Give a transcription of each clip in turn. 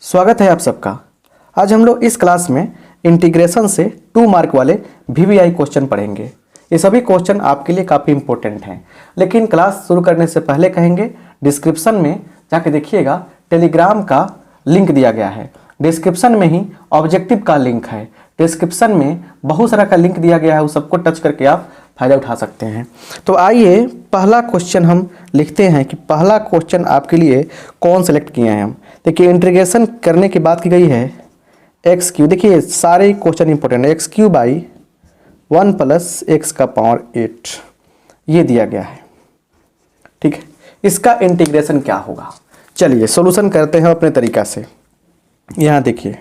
स्वागत है आप सबका। आज हम लोग इस क्लास में इंटीग्रेशन से 2 मार्क वाले वीवीआई क्वेश्चन पढ़ेंगे। ये सभी क्वेश्चन आपके लिए काफ़ी इंपॉर्टेंट हैं, लेकिन क्लास शुरू करने से पहले कहेंगे डिस्क्रिप्शन में जाके देखिएगा, टेलीग्राम का लिंक दिया गया है। डिस्क्रिप्शन में ही ऑब्जेक्टिव का लिंक है, डिस्क्रिप्शन में बहुत सारा का लिंक दिया गया है, उस सबको टच करके आप फायदा उठा सकते हैं। तो आइए पहला क्वेश्चन हम लिखते हैं कि पहला क्वेश्चन आपके लिए कौन सेलेक्ट किए हैं हम। देखिए इंटीग्रेशन करने की बात की गई है एक्स क्यू, देखिए सारे क्वेश्चन इंपॉर्टेंट है। X q by 1 plus x का पावर 8 ये दिया गया है, ठीक है। इसका इंटीग्रेशन क्या होगा, चलिए सॉल्यूशन करते हैं अपने तरीका से। यहाँ देखिए,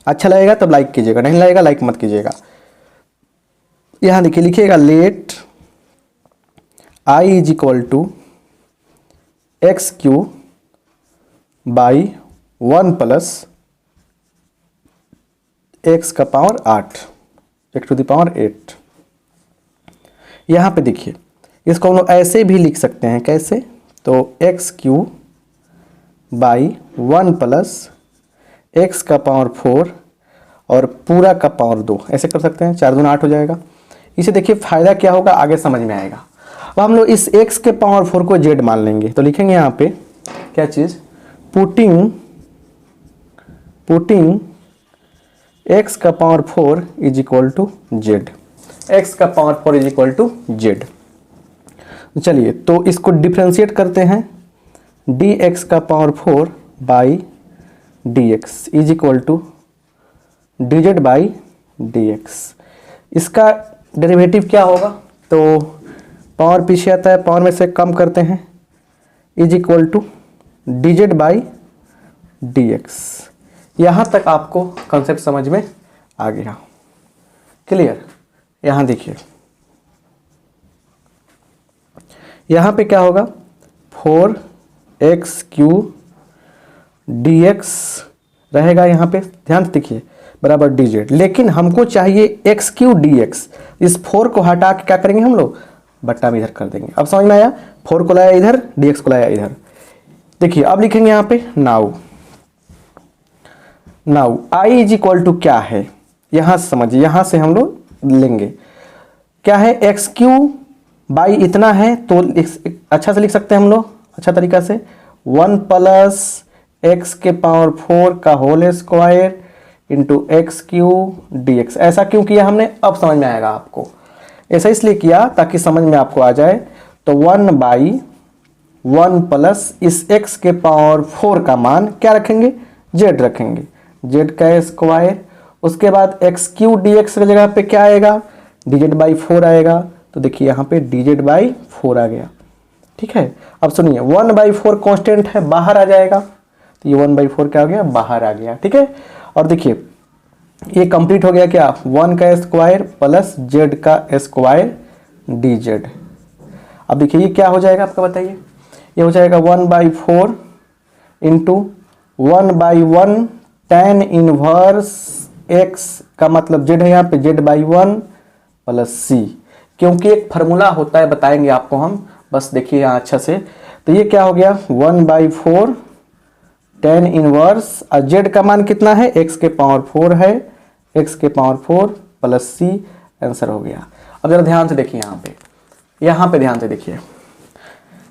अच्छा लगेगा तब लाइक कीजिएगा, नहीं लगेगा लाइक मत कीजिएगा। यहाँ देखिए लिखिएगा let I is equal to x q by 1 plus x का power 8 x to the power 8। यहाँ पे देखिए इसको हम लोग ऐसे भी लिख सकते हैं, कैसे, तो x q by 1 plus x का पावर 4 और पूरा का पावर 2, ऐसे कर सकते हैं। 4 दूना 8 हो जाएगा। इसे देखिए फायदा क्या होगा आगे समझ में आएगा। अब हम लोग इस x के पावर 4 को z मान लेंगे, तो लिखेंगे यहाँ पे क्या चीज, पुटिंग x का power 4 is equal to z, x का power 4 is equal to z. चलिए तो इसको डिफ्रेंशिएट करते हैं, dx का power 4 by dx is equal to dz by dx। इसका डेरिवेटिव क्या होगा, तो पावर पीछे आता है, पावर में से कम करते हैं, is equal to dz by dx। यहाँ तक आपको कॉन्सेप्ट समझ में आ गया, क्लियर। यहाँ देखिए यहाँ पे क्या होगा, 4x क्यू dx रहेगा, यहाँ पे ध्यान से देखिए बराबर dz, लेकिन हमको चाहिए एक्स क्यू dx। इस 4 को हटा के क्या करेंगे हम लोग, बट्टा में इधर कर देंगे। अब समझ में आया, 4 को लाया इधर, dx को लाया इधर। देखिए अब लिखेंगे यहाँ पे now i is equal to क्या है, यहाँ से समझिए, यहाँ से हम लोग लेंगे क्या है, एक्स क्यू बाई इतना है, तो अच्छा से लिख सकते हैं हम लोग, अच्छा तरीका से 1 प्लस एक्स के पावर 4 का whole square into x cube dx। ऐसा क्यों किया हमने, अब समझ में आएगा आपको। ऐसा इसलिए किया ताकि समझ में आपको आ जाए। तो 1 बाई 1 प्लस इस x के पावर 4 का मान क्या रखेंगे, z रखेंगे, z का स्क्वायर। उसके बाद एक्स क्यू dx की जगह पे क्या आएगा, dz बाई 4 आएगा। तो देखिए यहाँ पे dz बाई 4 आ गया, ठीक है। अब सुनिए 1 बाई 4 कॉन्स्टेंट है, बाहर आ जाएगा, तो ये 1 बाई 4 क्या हो गया, बाहर आ गया, ठीक है। और देखिए ये कंप्लीट हो गया क्या, 1 का स्क्वायर प्लस z का स्क्वायर dz। अब देखिए ये क्या हो जाएगा आपका बताइए, ये हो जाएगा 1 by 4 into 1 by 1 tan inverse x का मतलब z है यहाँ पे, z बाई 1 प्लस c, क्योंकि एक फार्मूला होता है, बताएंगे आपको हम, बस देखिए यहाँ अच्छा से। तो ये क्या हो गया, 1 बाई 4 tan इनवर्स, और z का मान कितना है, x के पावर 4 है, x के पावर 4 प्लस c, आंसर हो गया। अब जरा ध्यान से देखिए यहाँ पे ध्यान से देखिए,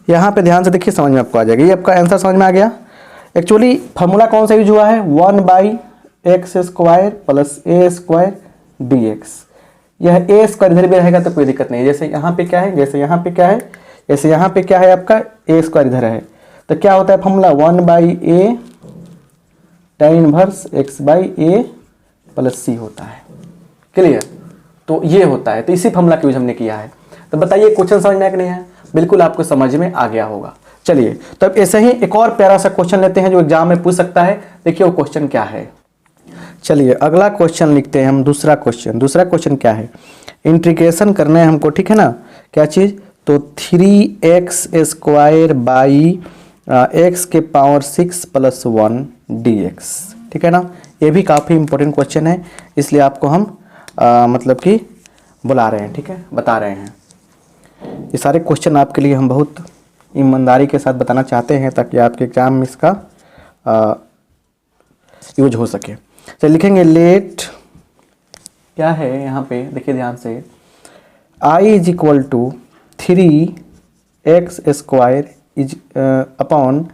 यहाँ पे ध्यान से देखिए, समझ में आपको आ जाएगा। ये आपका आंसर समझ में आ गया। एक्चुअली फार्मूला कौन सा यूज हुआ है, 1 by x square plus A square dx। यह ए स्क्वायर इधर भी रहेगा तो कोई दिक्कत नहीं है, जैसे यहाँ पे क्या है, जैसे यहाँ पे क्या है, जैसे यहाँ पे क्या है आपका ए स्क्वायर इधर है, तो क्या होता है formula, 1 by a tan inverse x by a plus c होता है, क्लियर। तो ये होता है, तो इसी फॉर्मूला का यूज हमने किया है। तो बताइए क्वेश्चन समझ में आया कि नहीं है, बिल्कुल आपको समझ में आ गया होगा। चलिए तो अब ऐसे ही एक और प्यारा सा क्वेश्चन लेते हैं जो एग्जाम में पूछ सकता है। देखिए वो क्वेश्चन क्या है, चलिए अगला क्वेश्चन लिखते हैं हम। दूसरा क्वेश्चन क्या है, इंटीग्रेशन करना है हमको, ठीक है ना, क्या चीज़, तो 3x स्क्वायर बाई एक्स के पावर 6 प्लस 1 dx, ठीक है ना। ये भी काफ़ी इंपॉर्टेंट क्वेश्चन है, इसलिए आपको हम मतलब कि बुला रहे हैं, ठीक है, बता रहे हैं। ये सारे क्वेश्चन आपके लिए हम बहुत ईमानदारी के साथ बताना चाहते हैं ताकि आपके एग्जाम में इसका यूज हो सके। चलिए लिखेंगे लेट क्या है यहाँ पे, देखिए ध्यान से, I is equal to 3x square is upon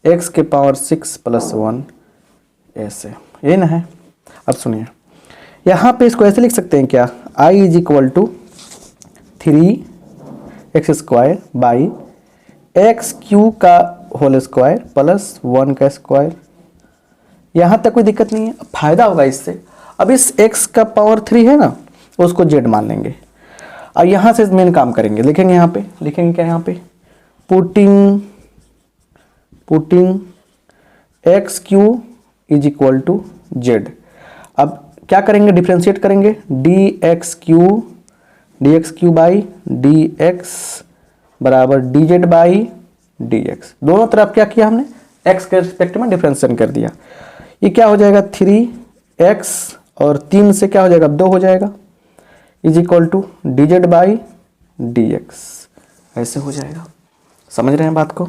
x के पावर 6 + 1 ऐसे, ये ना है। अब सुनिए यहाँ पे इसको ऐसे लिख सकते हैं क्या, I is equal to 3x square by x cube का होल स्क्वायर प्लस 1 का स्क्वायर। यहाँ तक कोई दिक्कत नहीं है, फायदा होगा इससे। अब इस x का पावर 3 है ना, उसको z मान लेंगे और यहाँ से मेन काम करेंगे। लिखेंगे यहाँ पे, लिखेंगे क्या यहाँ पे, putting x q is equal to z. अब क्या करेंगे, डिफ्रेंशिएट करेंगे, d x q by d x बराबर d z by d x. दोनों तरफ क्या किया हमने, x के रिस्पेक्ट में डिफ्रेंशिएट कर दिया। ये क्या हो जाएगा, 3x और 3 से क्या हो जाएगा, 2 हो जाएगा, is equal to d z by d x, ऐसे हो जाएगा। समझ रहे हैं बात को।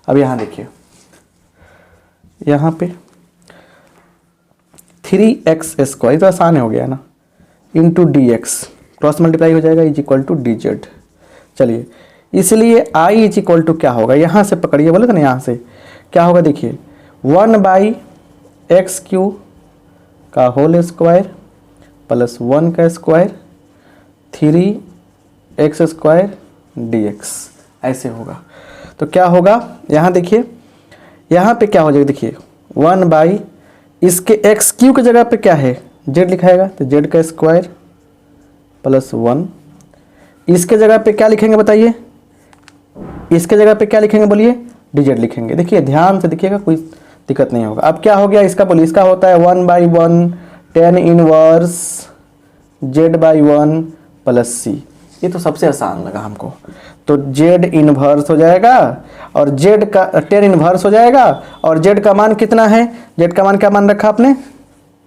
अब यहाँ देखिए, यहाँ पे 3x स्क्वायर, तो आसान हो गया ना, into d x, cross multiply हो जाएगा, is equal to d z. चलिए इसलिए I इज इक्वल टू क्या होगा, यहाँ से पकड़िए, बोले थे ना, यहाँ से क्या होगा, देखिए 1/x क्यू का होल स्क्वायर प्लस 1 का स्क्वायर 3x स्क्वायर dx, ऐसे होगा। तो क्या होगा, यहाँ देखिए, यहाँ पे क्या हो जाएगा, देखिए 1/ इसके x क्यू की जगह पे क्या है, z लिखाएगा, तो z का स्क्वायर प्लस 1। इसके जगह पे क्या लिखेंगे बताइए, इसके जगह पे क्या लिखेंगे बोलिए, dz लिखेंगे। देखिए ध्यान से देखिएगा, कोई दिक्कत नहीं होगा। अब क्या हो गया इसका, बोलिए इसका होता है 1/1 tan inverse z/1 plus c। ये तो सबसे आसान लगा हमको। तो z इनवर्स हो जाएगा और z का tan इनवर्स हो जाएगा, और z का मान कितना है, z का मान क्या मान रखा आपने,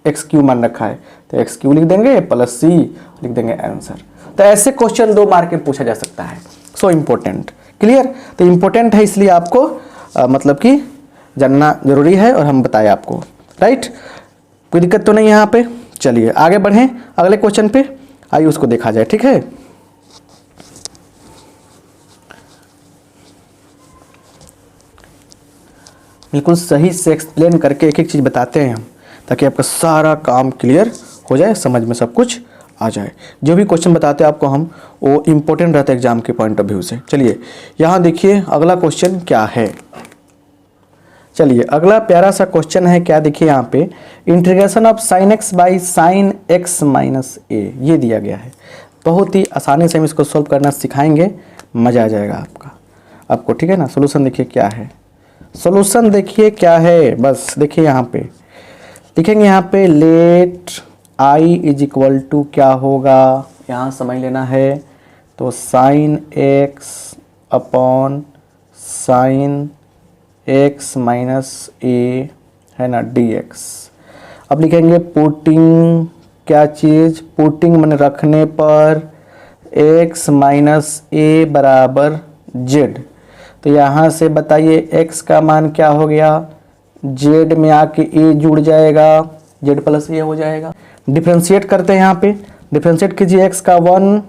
एक्स क्यू मान रखा है, तो एक्स क्यू लिख देंगे प्लस सी लिख देंगे आंसर। तो ऐसे क्वेश्चन 2 मार्क में पूछा जा सकता है। So important, clear. तो इम्पोर्टेंट है इसलिए आपको मतलब कि जानना जरूरी है और हम बताए आपको, राइट। कोई दिक्कत तो नहीं है यहाँ पे। चलिए आगे बढ़ें अगले क्वेश्चन पे, आइए उसको देखा जाए, ठीक है। बिल्कुल सही से एक्सप्लेन करके एक एक चीज़ बताते हैं हम, ताकि आपका सारा काम क्लियर हो जाए, समझ में सब कुछ आ जाए। जो भी क्वेश्चन बताते हैं आपको हम, वो इम्पोर्टेंट रहता है एग्जाम के पॉइंट ऑफ व्यू से। चलिए यहाँ देखिए अगला क्वेश्चन क्या है। चलिए अगला प्यारा सा क्वेश्चन है, क्या देखिए यहाँ पे, integration of sine x by sine x minus a, ये दिया गया है। बहुत ही आसानी से हम इसको सॉल्व करना सिखाएंगे, मज़ा आ जाएगा आपको, ठीक है ना। सोल्यूशन देखिए क्या है, सोल्यूशन देखिए क्या है, बस देखिए यहाँ पे लिखेंगे, यहाँ पे let I is equal to क्या होगा, यहाँ समझ लेना है। तो sine x upon sine x minus a है ना dx। अब लिखेंगे पुटिंग क्या चीज़, पुटिंग मैंने रखने पर x माइनस ए बराबर z। तो यहाँ से बताइए x का मान क्या हो गया, z में आके a जुड़ जाएगा, z प्लस ए हो जाएगा। डिफ्रेंशिएट करते हैं, यहाँ पे डिफ्रेंशिएट कीजिए, x का 1,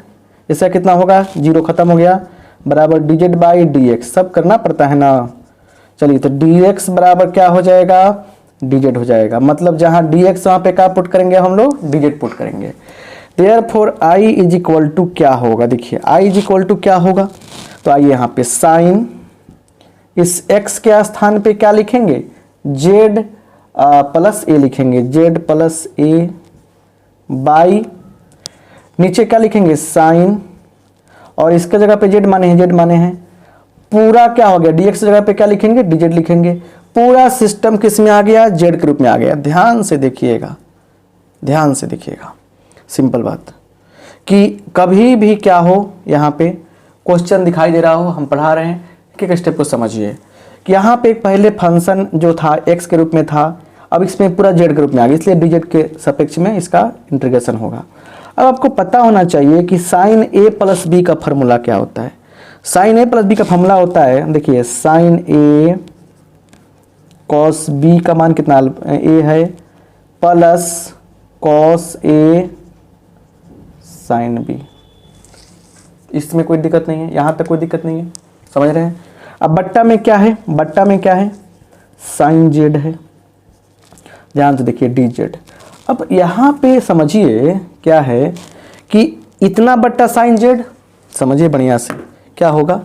इसका कितना होगा, 0 खत्म हो गया, बराबर dz बाई dx, सब करना पड़ता है ना। चलिए तो dx बराबर क्या हो जाएगा, dz हो जाएगा। मतलब जहाँ dx वहाँ पे क्या पुट करेंगे हम लोग, dz पुट करेंगे। Therefore I is equal to क्या होगा, देखिए I इज इक्वल टू क्या होगा। तो आइए यहाँ पे साइन, इस x के स्थान पे क्या लिखेंगे, z प्लस ए लिखेंगे, z प्लस ए बाई, नीचे क्या लिखेंगे साइन, और इसके जगह पे z माने हैं, z माने हैं। पूरा क्या हो गया, dx की जगह पे क्या लिखेंगे, dz लिखेंगे। पूरा सिस्टम किस में आ गया, z के रूप में आ गया। ध्यान से देखिएगा, ध्यान से देखिएगा, सिंपल बात कि कभी भी क्या हो, यहाँ पे क्वेश्चन दिखाई दे रहा हो, हम पढ़ा रहे हैं, एक स्टेप को समझिए कि यहाँ पे पहले फंक्शन जो था x के रूप में था, अब इसमें पूरा z के रूप में आ गया, इसलिए dz के सापेक्ष में इसका इंटीग्रेशन होगा। अब आपको पता होना चाहिए कि साइन a प्लस बी का फॉर्मूला क्या होता है। साइन a प्लस बी का फॉर्मूला होता है, देखिए साइन a कॉस बी का मान कितना ए है plus cos A sine B. इसमें कोई दिक्कत नहीं है, यहाँ तक कोई दिक्कत नहीं है, समझ रहे हैं। अब बट्टा में क्या है, बट्टा में क्या है साइन जेड है, ध्यान से देखिए डी जेड। अब यहाँ पे समझिए क्या है कि इतना बट्टा साइन जेड, समझिए बढ़िया से क्या होगा,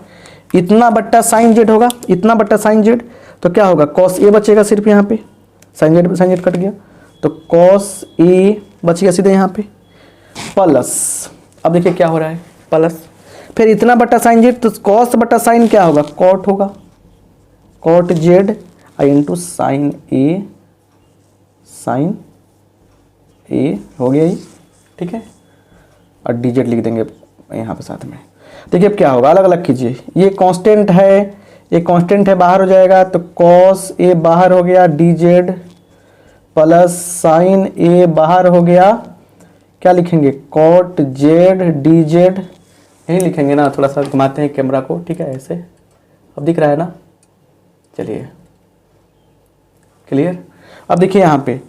इतना बट्टा साइन जेड होगा, इतना बट्टा साइन जेड, तो क्या होगा कॉस ए बचेगा सिर्फ यहाँ पे, साइन जेड कट गया तो कॉस ए बच गया सीधे यहाँ पे प्लस, अब देखिए क्या हो रहा है प्लस, फिर इतना बट्टा साइन जेड तो कॉस बट्टा साइन क्या होगा कॉट होगा, कॉट जेड इंटू साइन ए हो गया ये, ठीक है। और डी जेड लिख देंगे यहाँ पे साथ में। देखिए अब क्या होगा, अलग अलग कीजिए, ये कांस्टेंट है, ये कांस्टेंट है, बाहर हो जाएगा तो कॉस ए बाहर हो गया डी जेड प्लस साइन ए बाहर हो गया, क्या लिखेंगे कॉट जेड डी जेड, यही लिखेंगे ना, थोड़ा सा घुमाते हैं कैमरा को, ठीक है ऐसे, अब दिख रहा है ना, चलिए क्लियर। अब देखिए यहाँ पे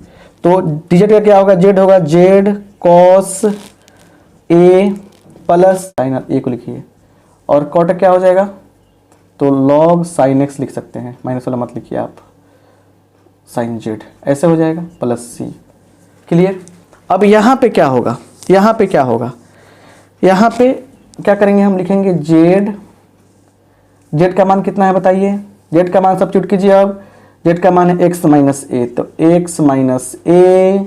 तो डी जेड का क्या होगा, जेड होगा Z cos A plus sign ए को लिखिए, और कॉट क्या हो जाएगा तो लॉग साइन एक्स लिख सकते हैं, माइनस वाला मत लिखिए आप, साइन जेड ऐसे हो जाएगा प्लस सी, क्लियर। अब यहाँ पे क्या होगा, यहाँ पे क्या होगा, यहाँ पे क्या करेंगे हम लिखेंगे जेड, जेड का मान कितना है बताइए, जेड का मान सब्स्टिट्यूट कीजिए। अब जेड का मान है एक्स माइनस ए, तो x minus A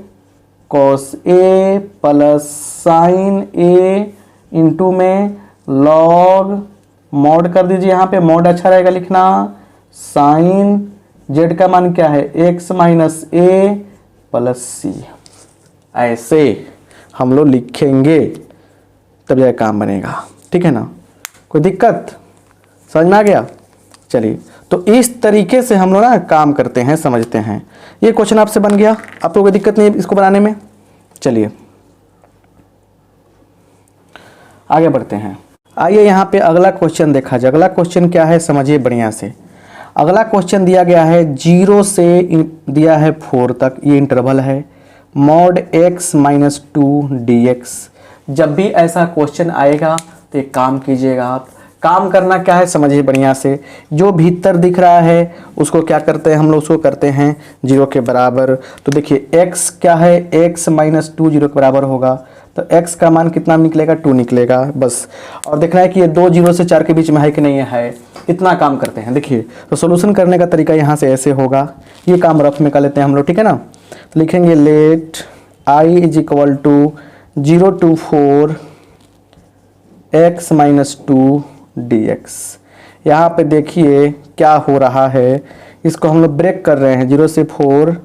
cos A plus sign A into में लॉग मॉड कर दीजिए, यहाँ पे मॉड अच्छा रहेगा लिखना, साइन जेड का मान क्या है एक्स माइनस ए प्लस सी, ऐसे हम लोग लिखेंगे तब जाकर काम बनेगा, ठीक है ना, कोई दिक्कत समझ में आ गया। चलिए तो इस तरीके से हम लोग ना काम करते हैं, समझते हैं। ये क्वेश्चन आपसे बन गया, आप लोगों को दिक्कत नहीं है इसको बनाने में। चलिए आगे बढ़ते हैं, आइए यहाँ पे अगला क्वेश्चन देखा जाए। अगला क्वेश्चन क्या है समझिए बढ़िया से। अगला क्वेश्चन दिया गया है 0 से दिया है 4 तक, ये इंटरवल है, मॉड x माइनस 2 dx। जब भी ऐसा क्वेश्चन आएगा तो एक काम कीजिएगा आप, काम करना क्या है समझिए बढ़िया से, जो भीतर दिख रहा है उसको क्या करते हैं हम लोग, उसको करते हैं 0 के बराबर। तो देखिए x क्या है, x माइनस 2 0 के बराबर होगा, तो x का मान कितना निकलेगा 2 निकलेगा बस। और देखना है कि ये 2 0 से 4 के बीच में है कि नहीं है, इतना काम करते हैं। देखिए तो सोल्यूशन करने का तरीका यहाँ से ऐसे होगा, ये काम रफ में कर लेते हैं हम लोग, ठीक है ना। तो लिखेंगे let i is equal to 0 to 4 x minus 2 dx। यहाँ पे देखिए क्या हो रहा है, इसको हम लोग ब्रेक कर रहे हैं 0 से 4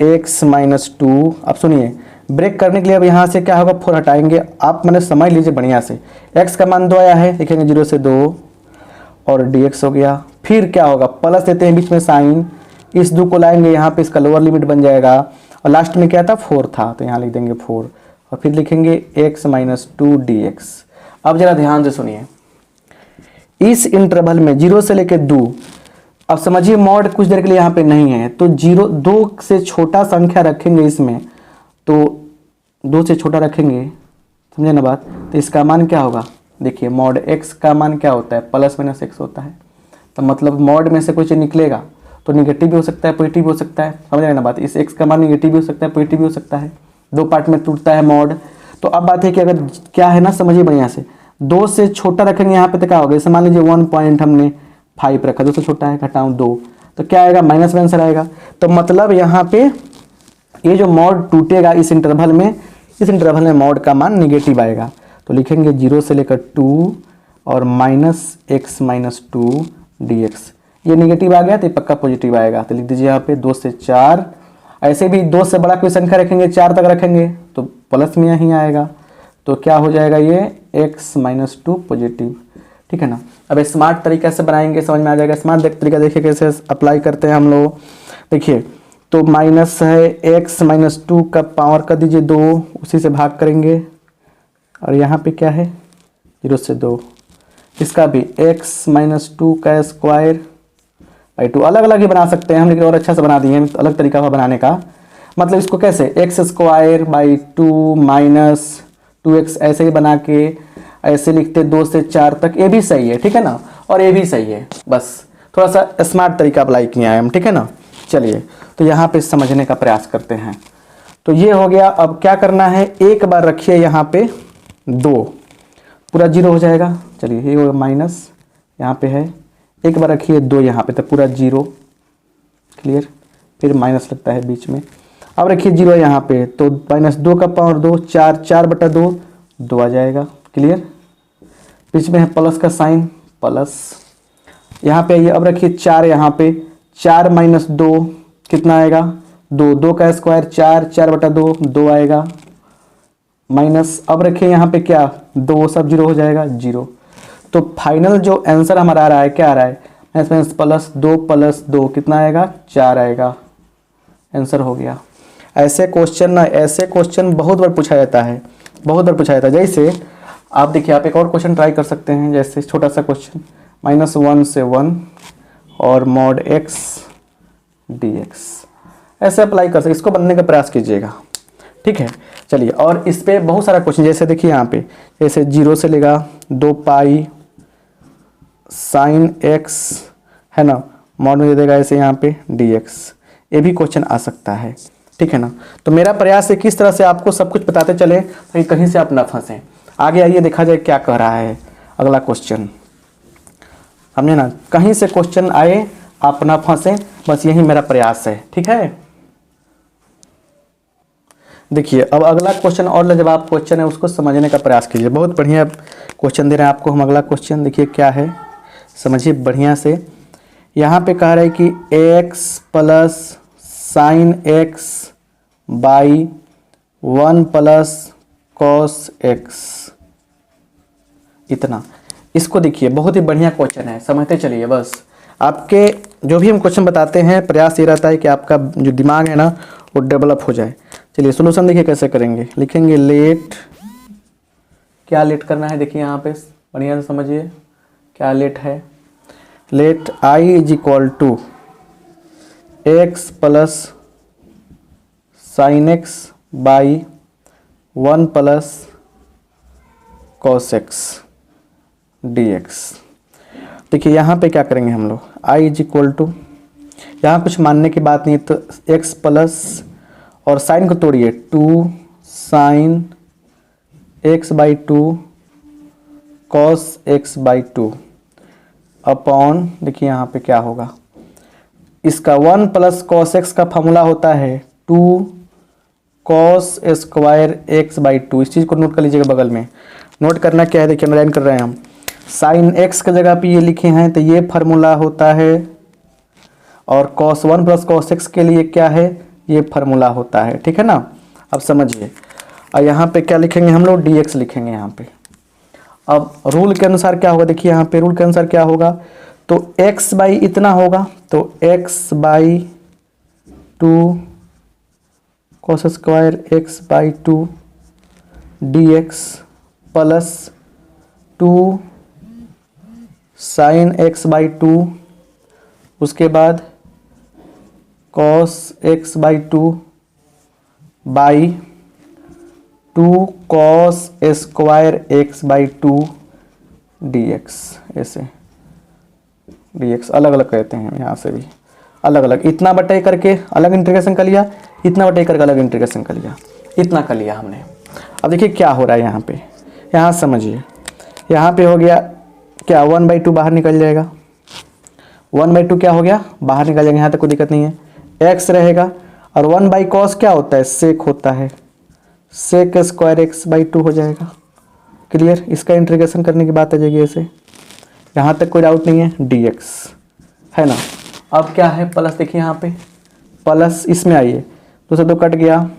x माइनस 2। अब सुनिए ब्रेक करने के लिए अब यहाँ से क्या होगा 4 हटाएंगे, आप मैंने समझ लीजिए बढ़िया से, x का मान 2 आया है, लिखेंगे 0 से 2 और dx हो गया। फिर क्या होगा प्लस देते हैं बीच में साइन, इस 2 को लाएंगे यहाँ पे, इसका लोअर लिमिट बन जाएगा, और लास्ट में क्या था 4 था तो यहाँ लिख देंगे 4, और फिर लिखेंगे x माइनस 2 dx। अब जरा ध्यान से सुनिए, इस इंटरवल में 0 से लेकर 2, अब समझिए मॉड कुछ देर के लिए यहाँ पे नहीं है, तो 2 से छोटा संख्या रखेंगे इसमें, तो 2 से छोटा रखेंगे, समझे ना बात। तो इसका मान क्या होगा, देखिए मॉड x का मान क्या होता है प्लस माइनस x होता है, तो मतलब मॉड में से कोई चीज़ निकलेगा तो निगेटिव भी हो सकता है पॉजिटिव भी हो सकता है, समझ रहे ना बात। इस x का मान निगेटिव भी हो सकता है पॉजिटिव भी हो सकता है, 2 पार्ट में टूटता है मॉड। तो अब बात है कि अगर क्या है ना समझिए बढ़िया से, 2 से छोटा रखेंगे यहाँ पे तो क्या होगा, जैसे मान लीजिए 1 पॉइंट हमने 5 रखा, 2 से छोटा है घटाऊँ 2, तो क्या आएगा माइनस में आंसर आएगा। तो मतलब यहाँ पे ये जो मॉड टूटेगा इस इंटरवल में मॉड का मान निगेटिव आएगा। तो लिखेंगे 0 से लेकर 2 और माइनस x माइनस 2 dx। ये निगेटिव आ गया तो ये पक्का पॉजिटिव आएगा, तो लिख दीजिए यहाँ पे 2 से 4। ऐसे भी 2 से बड़ा कोई संख्या रखेंगे 4 तक रखेंगे तो प्लस में यहीं आएगा, तो क्या हो जाएगा ये x माइनस 2 पॉजिटिव, ठीक है ना। अब स्मार्ट तरीके से बनाएंगे समझ में आ जाएगा। स्मार्ट तरीका देखिए कैसे अप्लाई करते हैं हम लोग। देखिए तो माइनस है x माइनस 2 का पावर कर दीजिए 2, उसी से भाग करेंगे, और यहाँ पे क्या है 0 से 2, इसका भी x माइनस 2 का स्क्वायर, बाई 2 अलग अलग ही बना सकते हैं हम, लेकिन और अच्छा से बना दिए हैं, अलग तरीका हुआ बनाने का। मतलब इसको कैसे x square by 2 minus 2x ऐसे ही बना के ऐसे लिखते 2 से 4 तक, ये भी सही है, ठीक है ना, और ये भी सही है। बस थोड़ा सा स्मार्ट तरीका अप्लाई किया है हम, ठीक है ना। चलिए तो यहाँ पे समझने का प्रयास करते हैं। तो ये हो गया। अब क्या करना है, एक बार रखिए यहाँ पे 2, पूरा 0 हो जाएगा। चलिए ये होगा माइनस, यहाँ पे है, एक बार रखिए 2 यहाँ पे, तो पूरा 0, क्लियर। फिर माइनस लगता है बीच में। अब रखिए 0 यहाँ पे, तो -2 का पावर 2, 4, 4/2, 2 आ जाएगा, क्लियर। बीच में है प्लस का साइन, प्लस यहाँ पे आइए। अब रखिए 4 यहाँ पे, 4 - 2 कितना आएगा, 2, 2 का स्क्वायर 4, 4/2, 2 आएगा, माइनस। अब रखिए यहाँ पे क्या, 2, सब 0 हो जाएगा, 0। तो फाइनल जो आंसर हमारा आ रहा है, क्या आ रहा है, माइनस +2 कितना आएगा, 4 आएगा। आंसर हो गया। ऐसे क्वेश्चन बहुत बार पूछा जाता है, बहुत बार पूछा जाता है। जैसे आप देखिए, आप एक और क्वेश्चन ट्राई कर सकते हैं, जैसे छोटा सा क्वेश्चन, -1 से 1 और mod x dx, ऐसे अप्लाई कर सकते, इसको बनने का प्रयास कीजिएगा, ठीक है। चलिए, और इस पे बहुत सारा क्वेश्चन, जैसे देखिए यहाँ पे, जैसे 0 से लेगा 2 पाई sin x, है ना, मॉड में दे देगा ऐसे यहाँ पे dx, ये भी क्वेश्चन आ सकता है, ठीक है ना। तो मेरा प्रयास है किस तरह से आपको सब कुछ बताते चले ताकि कहीं से आप ना फंसें। आगे आइए देखा जाए क्या कह रहा है अगला क्वेश्चन, हमने ना कहीं से क्वेश्चन आए आप ना फंसें, बस यही मेरा प्रयास है, ठीक है। देखिए अब अगला क्वेश्चन और लाजवाब क्वेश्चन है, उसको समझने का प्रयास कीजिए। बहुत बढ़िया क्वेश्चन दे रहे हैं आपको हम। अगला क्वेश्चन देखिए क्या है, समझिए बढ़िया से। यहाँ पे कह रहा है कि x + sin x बाई 1 + cos x, इतना। इसको देखिए बहुत ही बढ़िया क्वेश्चन है, समझते चलिए। बस आपके जो भी हम क्वेश्चन बताते हैं, प्रयास ये रहता है कि आपका जो दिमाग है ना वो डेवलप हो जाए। चलिए सोल्यूशन देखिए कैसे करेंगे, लिखेंगे लेट, क्या लेट करना है, देखिए यहाँ पे बढ़िया से समझिए क्या लेट है। Let i = x + sin x बाई 1 + cos x dx। देखिए यहाँ पे क्या करेंगे हम लोग, i = यहाँ कुछ मानने की बात नहीं, तो x प्लस और साइन को तोड़िए, 2 sin x/2 cos x/2 upon, देखिए यहाँ पे क्या होगा, इसका 1 + cos x का फॉर्मूला होता है 2 cos स्क्वायर x/2। इस चीज़ को नोट कर लीजिएगा, बगल में नोट करना क्या है, देखिए अंडरलाइन कर रहे हैं हम। साइन x की जगह पे ये लिखे हैं, तो ये फार्मूला होता है, और cos 1 + cos x के लिए क्या है, ये फार्मूला होता है, ठीक है ना। अब समझिए, और यहाँ पे क्या लिखेंगे हम लोग, dx लिखेंगे यहाँ पे। अब रूल के अनुसार क्या होगा, देखिए यहाँ पे रूल के अनुसार क्या होगा, तो x बाई इतना होगा, तो x/2 cos square x/2 dx plus 2 sin x/2, उसके बाद cos x/2 by 2 cos square x/2 dx, ऐसे dx अलग अलग कहते हैं, यहाँ से भी अलग अलग, इतना बटे करके अलग इंटीग्रेशन कर लिया, इतना बटे करके अलग इंटीग्रेशन कर लिया, इतना कर लिया हमने। अब देखिए क्या हो रहा है यहाँ पे, यहाँ समझिए, यहाँ पे हो गया क्या, 1/2 बाहर निकल जाएगा, 1/2 क्या हो गया, बाहर निकल जाएगा, यहाँ तक कोई दिक्कत नहीं है। x रहेगा, और 1/cos क्या होता है, सेक होता है, सेक स्क्वायर x/2 हो जाएगा, क्लियर। इसका इंटीग्रेशन करने की बात आ जाएगी ऐसे, यहाँ तक कोई डाउट नहीं है, dx है ना। अब क्या है, प्लस, देखिए यहाँ पे प्लस, इसमें आइए, 2 से 2 कट गया,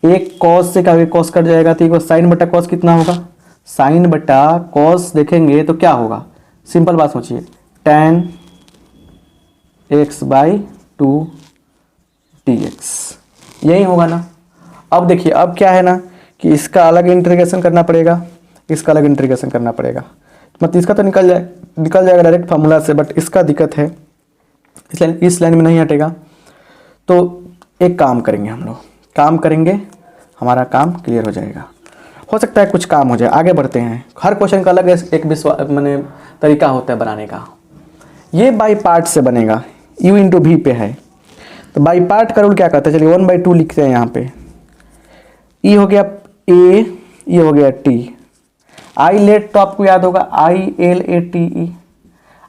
एक cos से क्या, cos कट जाएगा, तो साइन बटा cos कितना होगा, साइन बटा cos देखेंगे तो क्या होगा, सिंपल बात सोचिए, tan x/2 dx, यही होगा ना। अब देखिए अब क्या है ना कि इसका अलग इंटीग्रेशन करना पड़ेगा, इसका अलग इंटीग्रेशन करना पड़ेगा, मतलब इसका तो निकल जाएगा डायरेक्ट फार्मूला से, बट इसका दिक्कत है, इस लाइन में नहीं हटेगा। तो एक काम करेंगे हम लोग, काम करेंगे, हमारा काम क्लियर हो जाएगा। हो सकता है कुछ काम हो जाए, आगे बढ़ते हैं। हर क्वेश्चन का अलग एक मैंने तरीका होता है बनाने का। ये बाई पार्ट से बनेगा, u इंटू वी पे है, तो बाई पार्ट का रूल क्या करता है, चलिए 1/2 लिखते हैं यहाँ पे। ई हो गया ए, ये हो गया टी। आई लेट तो आपको याद होगा ILATE।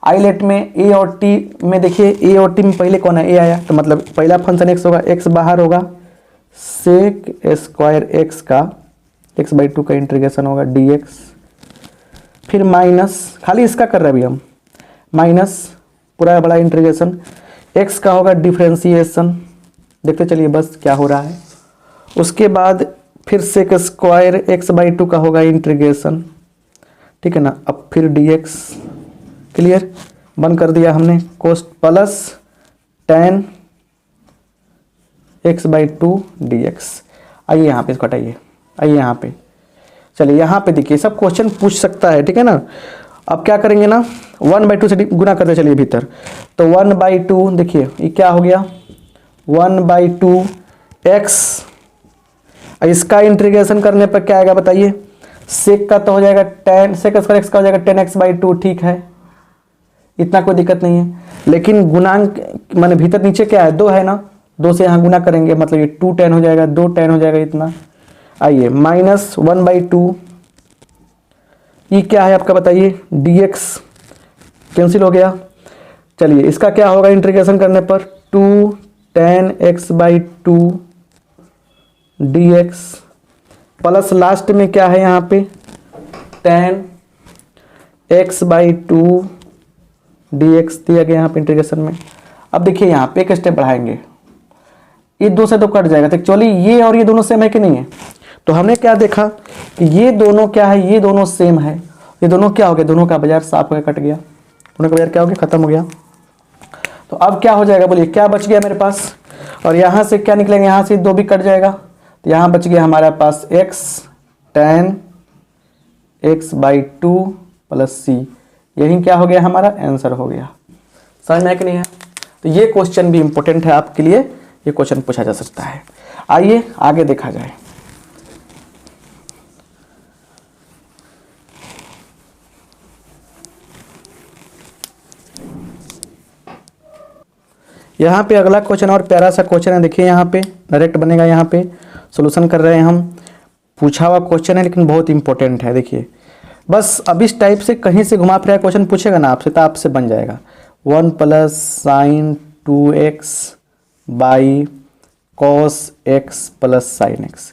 आई लेट में ए और टी में देखिए, ए और टी में पहले कौन है, ए आया, तो मतलब पहला फंक्शन एक्स होगा, एक्स बाहर होगा, सेक स्क्वायर एक्स का x/2 का इंटीग्रेशन होगा dx, फिर माइनस, खाली इसका कर रहे हैं अभी हम, माइनस पूरा बड़ा इंटीग्रेशन, x का होगा डिफरेंशिएशन, देखते चलिए बस क्या हो रहा है। उसके बाद फिर सेक स्क्वायर x/2 का होगा इंटीग्रेशन, ठीक है ना। अब फिर dx, क्लियर, बंद कर दिया हमने, coast plus tan x/2 dx। आइए यहाँ पे इसको हटाइए, आइए यहाँ पे, चलिए यहाँ पे देखिए, सब क्वेश्चन पूछ सकता है, ठीक है ना। अब क्या करेंगे ना, 1/2 से गुना करते चलिए भीतर, तो 1/2 देखिए ये क्या हो गया, 1/2 x, इसका इंटीग्रेशन करने पर क्या आएगा बताइए, सेक का तो हो जाएगा tan, सेक स्क्वायर एक्स का हो जाएगा 10x/2, ठीक है, इतना कोई दिक्कत नहीं है। लेकिन गुणांक माने भीतर नीचे क्या है, 2 है ना, 2 से यहाँ गुना करेंगे, मतलब ये 2 tan हो जाएगा, 2 tan हो जाएगा इतना। आइए माइनस 1/2, ये क्या है आपका बताइए, dx कैंसिल हो गया। चलिए इसका क्या होगा इंटीग्रेशन करने पर, 2 tan x/2 dx, plus last में क्या है यहाँ पे, tan x/2 dx दिया गया यहाँ पे इंटीग्रेशन में। अब देखिए यहाँ पे एक स्टेप बढ़ाएंगे, ये 2 से तो कट जाएगा, तो एक्चुअली ये और ये दोनों सेम है कि नहीं है, तो हमने क्या देखा कि ये दोनों क्या है, ये दोनों सेम है, ये दोनों क्या हो गया, दोनों का बाजार साफ हो गया, कट गया, दोनों का बाजार क्या हो गया, खत्म हो गया। तो अब क्या हो जाएगा बोलिए, क्या बच गया मेरे पास, और यहाँ से क्या निकलेंगे, यहाँ से 2 भी कट जाएगा, तो यहाँ बच गया हमारे पास x tan x/2 plus c, यही क्या हो गया, हमारा आंसर हो गया। समझ में है कि नहीं है। तो ये क्वेश्चन भी इंपॉर्टेंट है आपके लिए, ये क्वेश्चन पूछा जा सकता है। आइए आगे देखा जाए। यहाँ पे अगला क्वेश्चन और प्यारा सा क्वेश्चन है, देखिए यहाँ पे डायरेक्ट बनेगा, यहाँ पे सॉल्यूशन कर रहे हैं हम, पूछा हुआ क्वेश्चन है लेकिन बहुत इंपॉर्टेंट है। देखिए बस अब इस टाइप से कहीं से घुमा फिरा क्वेश्चन पूछेगा ना आपसे, तो आपसे बन जाएगा 1 + sin 2x by cos x plus sin x।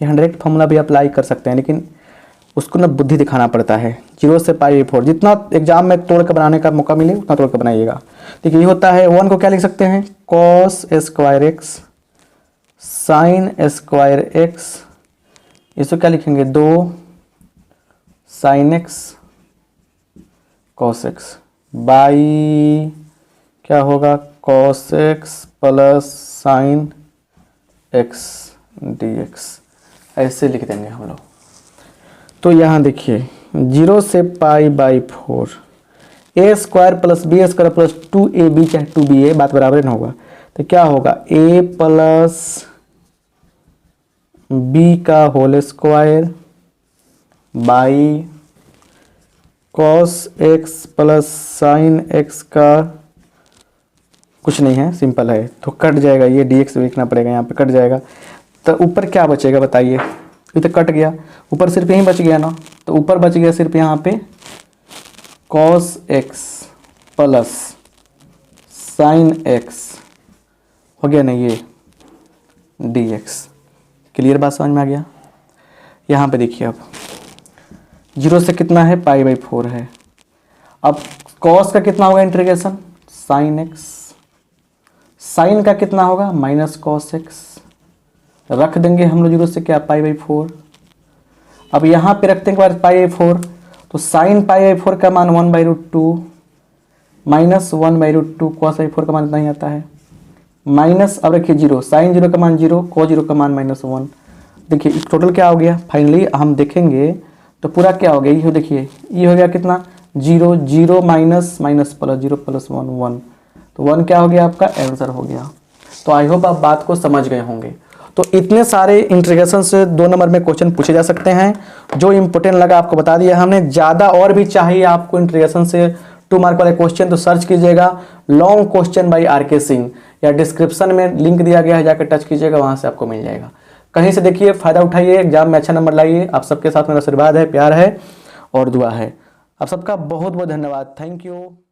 यहाँ डायरेक्ट फॉर्मूला भी अप्लाई कर सकते हैं, लेकिन उसको ना बुद्धि दिखाना पड़ता है। 0 से π/4 जितना एग्जाम में तोड़ कर बनाने का मौका मिले उतना तोड़ कर बनाइएगा। देखिए ये होता है 1 को क्या लिख सकते हैं, cos square x sin square x, इसको क्या लिखेंगे, 2 sin x cos x by क्या होगा, cos x plus sin x dx, ऐसे लिख देंगे हम लोग। तो यहाँ देखिए 0 से π/4 a² plus b² plus 2ab चाहे 2ba, बात बराबर ना होगा, तो क्या होगा a प्लस b का whole square by cos x plus sin x का कुछ नहीं है, सिंपल है, तो कट जाएगा, ये dx लिखना पड़ेगा, यहाँ पे कट जाएगा। तो ऊपर क्या बचेगा बताइए, ये तो कट गया, ऊपर सिर्फ यहीं बच गया ना, तो ऊपर बच गया सिर्फ यहाँ पे cos x plus sin x हो गया ना, ये dx। क्लियर बात समझ में आ गया। यहाँ पे देखिए अब 0 से कितना है, π/4 है। अब cos का कितना होगा इंटीग्रेशन, sin x, sin का कितना होगा माइनस cos x, रख देंगे हम लोग 0 से क्या, π/4। अब यहाँ पे रखते हैं π/4, तो sin π/4 का मान 1/√2 माइनस 1/√2 cos/4 का मान इतना ही आता है, माइनस, अब रखिए 0, sin 0 का मान 0, cos 0 का मान -1। देखिए टोटल क्या हो गया, फाइनली हम देखेंगे तो पूरा क्या हो गया, ये देखिए ये हो गया कितना, 0 0 माइनस माइनस प्लस 0 प्लस 1 1, तो 1 क्या हो गया आपका आंसर हो गया। तो आई होप आप बात को समझ गए होंगे। तो इतने सारे इंटीग्रेशन से 2 नंबर में क्वेश्चन पूछे जा सकते हैं। जो इंपॉर्टेंट लगा आपको बता दिया हमने। ज़्यादा और भी चाहिए आपको इंटीग्रेशन से 2 मार्क वाले क्वेश्चन तो सर्च कीजिएगा long question by R K. Singh, या डिस्क्रिप्शन में लिंक दिया गया है, जाकर टच कीजिएगा, वहाँ से आपको मिल जाएगा। कहीं से देखिए, फ़ायदा उठाइए, एग्जाम में अच्छा नंबर लाइए। आप सबके साथ मेरा आशीर्वाद है, प्यार है और दुआ है। आप सबका बहुत बहुत धन्यवाद। Thank you.